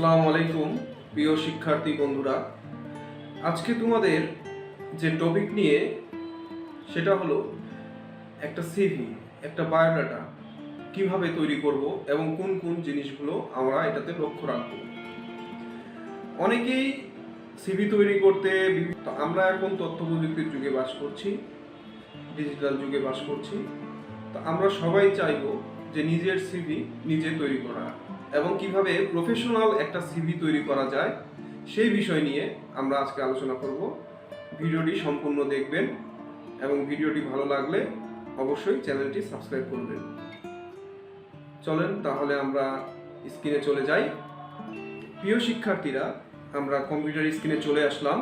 আসসালামু আলাইকুম প্রিয় শিক্ষার্থী বন্ধুরা। আজকে তোমাদের যে টপিক নিয়ে সেটা হলো একটা সিভি, একটা বায়োডাটা কিভাবে তৈরি করব এবং কোন কোন জিনিসগুলো আমরা এটাতে লক্ষ্য রাখব। অনেকেই সিভি তৈরি করতে আমরা এখন তথ্য প্রযুক্তির যুগে বাস করছি, ডিজিটাল যুগে বাস করছি। তো আমরা সবাই চাইবো যে নিজের সিভি নিজে তৈরি করা এবং কিভাবে প্রফেশনাল একটা সিভি তৈরি করা যায় সেই বিষয় নিয়ে আমরা আজকে আলোচনা করব। ভিডিওটি সম্পূর্ণ দেখবেন এবং ভিডিওটি ভালো লাগলে অবশ্যই চ্যানেলটি সাবস্ক্রাইব করবেন। চলেন তাহলে আমরা স্ক্রিনে চলে যাই। প্রিয় শিক্ষার্থীরা, আমরা কম্পিউটার স্ক্রিনে চলে আসলাম।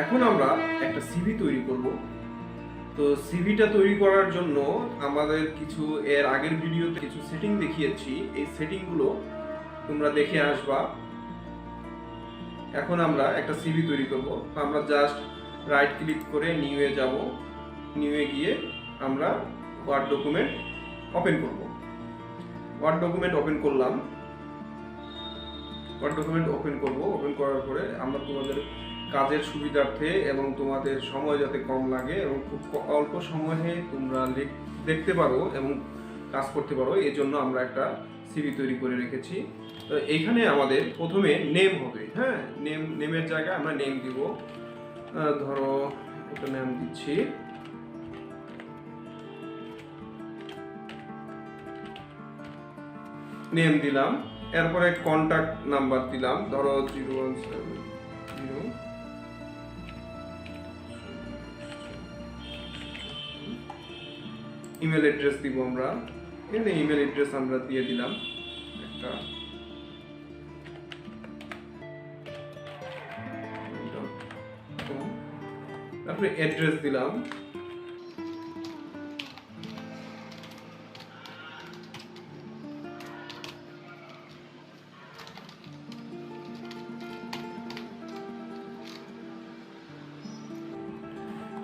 এখন আমরা একটা সিভি তৈরি করব। তো সিভিটা তৈরি করার জন্য আমাদের কিছু এর আগের ভিডিওতে কিছু সেটিং দেখিয়েছি, এই সেটিংগুলো তোমরা দেখে আসবা। এখন আমরা একটা সিভি তৈরি করব। তো আমরা জাস্ট রাইট ক্লিক করে নিউয়ে যাব। নিউয়ে গিয়ে আমরা ওয়ার্ড ডকুমেন্ট ওপেন করব। ওয়ার্ড ডকুমেন্ট ওপেন করলাম। ওয়ার্ড ডকুমেন্ট ওপেন করব। ওপেন করার পরে আমরা তোমাদের কাজের সুবিধার্থে এবং তোমাদের সময় যাতে কম লাগে এবং খুব অল্প সময়ে তোমরা দেখতে পারো এবং কাজ করতে পারো, এই জন্য আমরা একটা সিভি তৈরি করে রেখেছি। তো এইখানে আমাদের প্রথমে নেম হবে। হ্যাঁ, নেমের জায়গায় আমরা নেম দিব। ধরো একটা নেম দিচ্ছি, নেম দিলাম। এরপরে কন্ট্যাক্ট নাম্বার দিলাম, ধরো 017 ইমেল অ্যাড্রেস দিব আমরা। এখানে ইমেল অ্যাড্রেস আমরা দিয়ে দিলাম একটা। তারপরে অ্যাড্রেস দিলাম।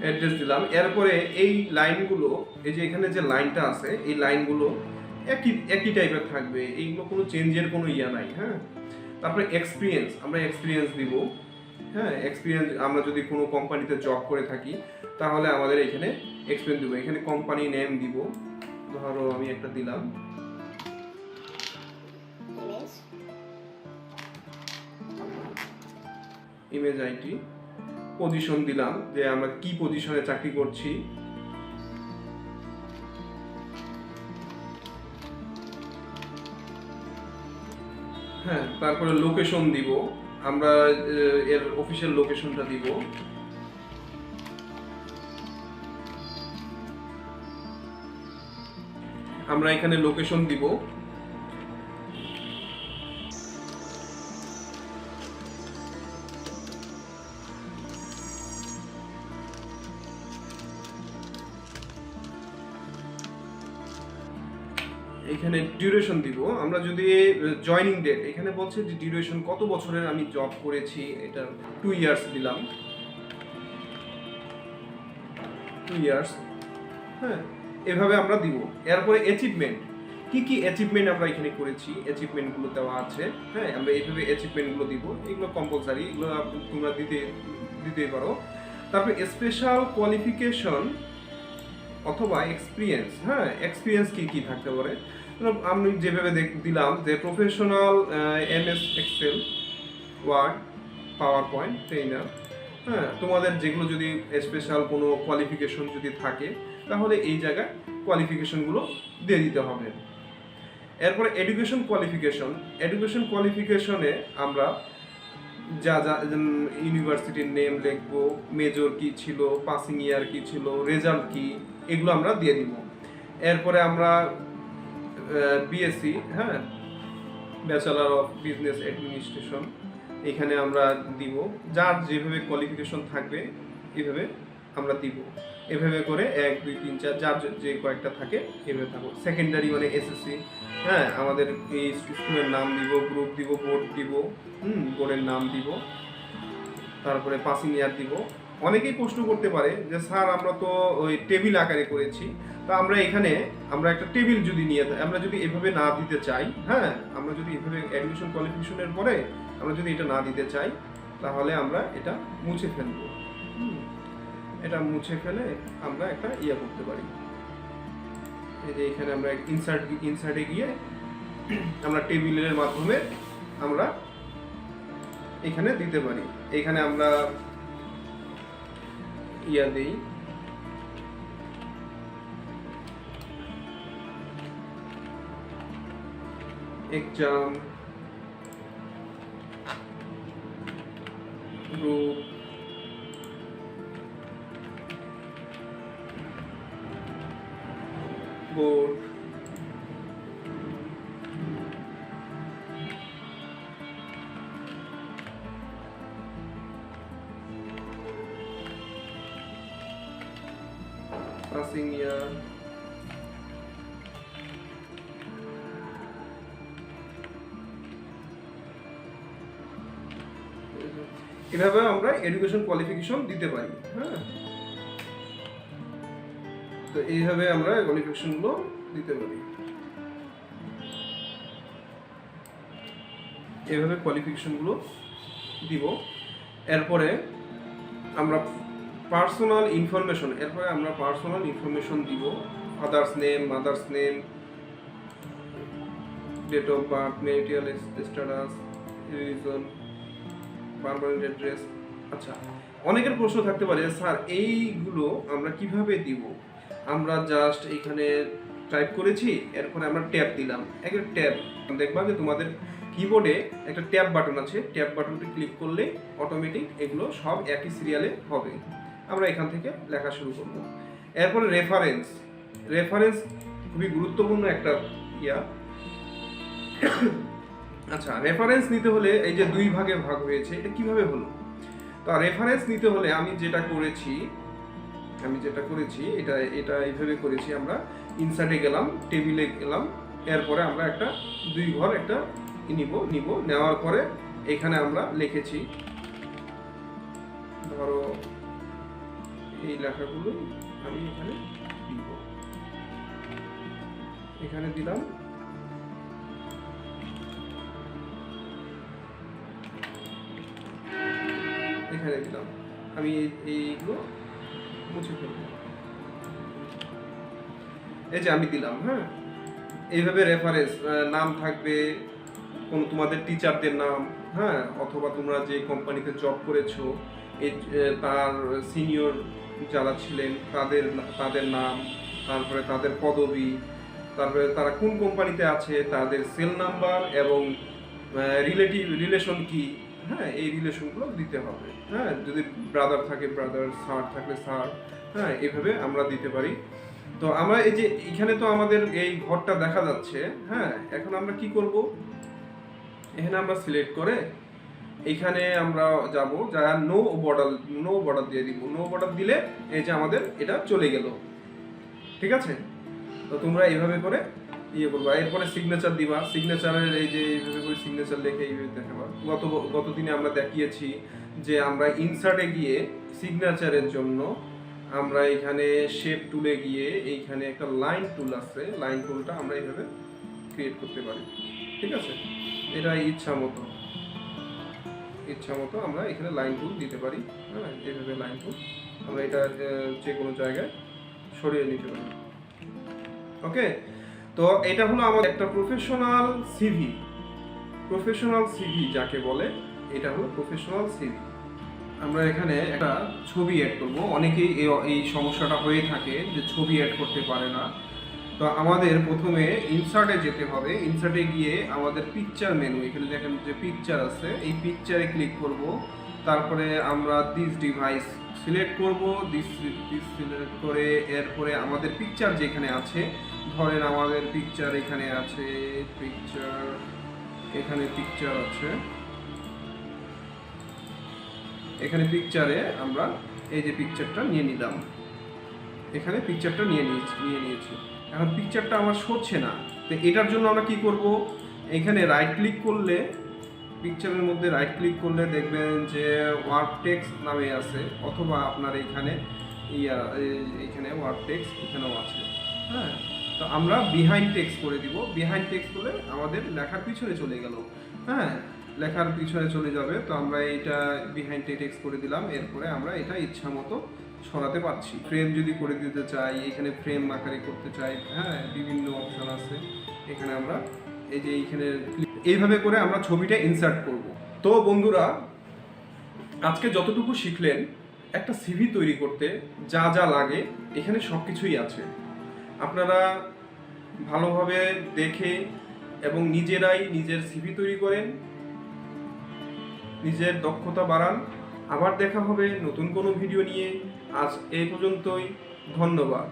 অ্যাড্রেস দিলাম। এরপরে এই লাইনগুলো, এই যে এখানে যে লাইনটা আছে, এই লাইনগুলো একই টাইপের থাকবে, এইগুলো কোনো চেঞ্জের কোনো ইয়া নাই। হ্যাঁ, তারপরে এক্সপিরিয়েন্স, আমরা এক্সপিরিয়েন্স দিব। হ্যাঁ, এক্সপিরিয়েন্স আমরা যদি কোনো কোম্পানিতে জব করে থাকি তাহলে আমাদের এখানে এক্সপিরিয়েন্স দিব। এখানে কোম্পানি নেম দিব, ধরো আমি একটা দিলাম ইমেজ আইটি। পজিশন দিলাম যে আমরা কি পজিশনে চাকরি করছি। হ্যাঁ, তারপরে লোকেশন দিব, আমরা এর অফিসিয়াল লোকেশনটা দিব। আমরা এখানে লোকেশন দিব। এখানে ডিউরেশন দিব। আমরা যদি জয়নিং ডেট, এখানে বলছে যে ডিউরেশন কত বছরের আমি জব করেছি, এটা 2 ইয়ার্স দিলাম, 2 ইয়ার্স। হ্যাঁ, এভাবে আমরা দিব। এরপরে অ্যাচিভমেন্ট, কি কি অ্যাচিভমেন্ট আমরা এখানে করেছি, অ্যাচিভমেন্টগুলো দেওয়া আছে। হ্যাঁ, আমরা এইভাবে অ্যাচিভমেন্টগুলো দিব। এগুলো কম্পালসারি, এগুলো তোমরা দিতে পারো। তারপরে স্পেশাল কোয়ালিফিকেশন অথবা এক্সপিরিয়েন্স। হ্যাঁ, এক্সপিরিয়েন্স কি কি থাকতে পারে, আমি যেভাবে দিলাম যে professional MS excel, word, power point trainer. হ্যাঁ, তোমাদের যেগুলো যদি স্পেশাল কোনো কোয়ালিফিকেশন যদি থাকে তাহলে এই জায়গায় কোয়ালিফিকেশনগুলো দিয়ে দিতে হবে। এরপরে এডুকেশন কোয়ালিফিকেশন। এডুকেশন কোয়ালিফিকেশনে আমরা যা যা ইউনিভার্সিটির নেম লিখবো, মেজর কি ছিল, পাসিং ইয়ার কি ছিল, রেজাল্ট কি, এগুলো আমরা দিয়ে দিব। এরপরে আমরা BSc, হ্যাঁ, ব্যাচেলার অফ বিজনেস অ্যাডমিনিস্ট্রেশন, এখানে আমরা দিব। যার যেভাবে কোয়ালিফিকেশন থাকবে এভাবে আমরা দিব। এভাবে করে 1 2 3 4 যার যে কয়েকটা থাকে এভাবে থাকবো। সেকেন্ডারি মানে SSC। হ্যাঁ, আমাদের এই স্কুলের নাম দিব, গ্রুপ দিব, বোর্ড দিব, বোর্ডের নাম দিব, তারপরে পাসিং ইয়ার দিব। অনেকেই প্রশ্ন করতে পারে যে স্যার আমরা তো ওই টেবিল আকারে করেছি, তো আমরা এখানে আমরা একটা টেবিল যদি নিয়ে আমরা যদি এভাবে না দিতে চাই, হ্যাঁ, আমরা যদি এভাবে এডুকেশন কোয়ালিফিকেশনের পরে আমরা যদি এটা না দিতে চাই, তাহলে আমরা এটা মুছে ফেলবো। এটা মুছে ফেলে আমরা একটা করতে পারি। এই যে এখানে আমরা ইনসার্টে গিয়ে আমরা টেবিলের মাধ্যমে আমরা এখানে দিতে পারি। এখানে আমরা দেই exam group board passing year, এভাবে আমরা এডুকেশন কোয়ালিফিকেশন দিতে পারি। হ্যাঁ, তো এইভাবে আমরা কোয়ালিফিকেশনগুলো দিতে পারি। এইভাবে কোয়ালিফিকেশনগুলো দিব। এরপরে আমরা পার্সোনাল ইনফরমেশন দিব। Father's name, mother's name, date of birth, marital status, religion, permanent address. আচ্ছা, অনেকের প্রশ্ন থাকতে পারে, স্যার এইগুলো আমরা কিভাবে দিব? আমরা জাস্ট এখানে টাইপ করেছি, এরপরে আমরা ট্যাব দিলাম। একটা ট্যাব দেখবা যে তোমাদের কিবোর্ডে একটা ট্যাব বাটন আছে, ট্যাব বাটনটি ক্লিক করলে অটোমেটিক এগুলো সব একই সিরিয়ালে হবে। আমরা এখান থেকে লেখা শুরু করব। এরপরে রেফারেন্স খুবই গুরুত্বপূর্ণ একটা আচ্ছা, রেফারেন্স নিতে হলে এই যে 2 ভাগে ভাগ হয়েছে, এটা কিভাবে হলো? তো রেফারেন্স নিতে হলে আমি যেটা করেছি এটা এইভাবে করেছি। আমরা ইনসার্টে গেলাম, টেবিলে গেলাম, এরপরে আমরা একটা 2 ঘর একটা নিব। নেওয়ার পরে এখানে আমরা লিখেছি, ধরো এই লেখাগুলো আমি এখানে দিলাম। আমি এইগুলো মুছে ফেলবো। এই যে আমি দিলাম। হ্যাঁ, এইভাবে রেফারেন্স নাম থাকবে, তোমাদের টিচারদের নাম, হ্যাঁ, অথবা তোমরা যে কোম্পানিতে জব করেছো তার সিনিয়র যারা ছিলেন তাদের নাম, তারপরে তাদের পদবি, তারপরে তারা কোন কোম্পানিতে আছে, তাদের সেল নাম্বার এবং রিলেশন কি, হ্যাঁ, এই রিলেশনগুলো দিতে হবে। হ্যাঁ, যদি ব্রাদার থাকে ব্রাদার, স্যার থাকলে স্যার, হ্যাঁ, এইভাবে আমরা দিতে পারি। তো আমরা এই যে এখানে তো আমাদের এই ঘরটা দেখা যাচ্ছে। হ্যাঁ, এখন আমরা কি করব? এখানে আমরা সিলেক্ট করে এখানে আমরা যাব, যা নো বর্ডার দিয়ে দিব। নো বর্ডার দিলে এই যে আমাদের এটা চলে গেল। ঠিক আছে, তো তোমরা এইভাবে করে করবা। এরপরে সিগনেচার দিবা। সিগনেচারের এই যে এইভাবে করে সিগনেচার লিখে এইভাবে দেখাবা। গত দিনে আমরা দেখিয়েছি যে আমরা ইনসার্টে গিয়ে সিগনেচারের জন্য আমরা এখানে শেপ টুলে গিয়ে এইখানে একটা লাইন টুল আছে, লাইন টুলটা আমরা এইভাবে ক্রিয়েট করতে পারি। ঠিক আছে, এটা ইচ্ছা মতো আমরা এখানে লাইন টুল দিতে পারি। হ্যাঁ, এইভাবে লাইন টুল আমরা এটা যে কোনো জায়গায় সরিয়ে নিতে পারি। ওকে, তো এটা হলো আমাদের একটা প্রফেশনাল সিভি যাকে বলে, এটা হলো প্রফেশনাল সিভি। আমরা এখানে একটা ছবি অ্যাড করব। অনেকেই এই সমস্যাটা হয়ে থাকে যে ছবি অ্যাড করতে পারে না। তো আমাদের প্রথমে ইনসার্টে যেতে হবে। ইনসার্টে গিয়ে আমাদের পিকচার মেনু, এখানে দেখেন যে পিকচার আছে, এই পিকচারে ক্লিক করব। তারপরে আমরা দিস ডিভাইস সিলেক্ট করব। দিস সিলেক্ট করে এরপরে আমাদের পিকচার যেখানে আছে, ধরেন আমাদের পিকচার এখানে আছে, এখানে পিকচারে আমরা এই যে পিকচারটা নিয়ে নিলাম। এখানে পিকচারটা নিয়ে নিয়েছি। এখন পিকচারটা আমার সরছে না। তো এটার জন্য আমরা কি করব? এখানে রাইট ক্লিক করলে, পিকচারের মধ্যে রাইট ক্লিক করলে দেখবেন যে ওয়ার্ক টেক্সট নামে আছে, অথবা আপনার এখানে ওয়ার্ক টেক্সট এখানেও আছে। হ্যাঁ, তো আমরা বিহাইন্ড টেক্সট করে দিব। বিহাইন্ড টেক্সট বলে আমাদের লেখার পিছনে চলে গেল। হ্যাঁ, লেখার পিছনে চলে যাবে, তো আমরা এটা বিহাইন্ড টেক্সট করে দিলাম। এরপরে আমরা এটা ইচ্ছা মতো সরাতে পারছি। ফ্রেম যদি করে দিতে চাই, এখানে ফ্রেম আকারে করতে চাই, হ্যাঁ বিভিন্ন অপশন আছে এখানে। আমরা এই যে এইখানে এইভাবে করে আমরা ছবিটা ইনসার্ট করব। তো বন্ধুরা, আজকে যতটুকু শিখলেন, একটা সিভি তৈরি করতে যা যা লাগে এখানে সব কিছুই আছে। আপনারা ভালোভাবে দেখে এবং নিজেরাই নিজের সিভি তৈরি করেন, নিজের দক্ষতা বাড়ান। আবার দেখা হবে নতুন কোনো ভিডিও নিয়ে। আজ এই পর্যন্তই, ধন্যবাদ।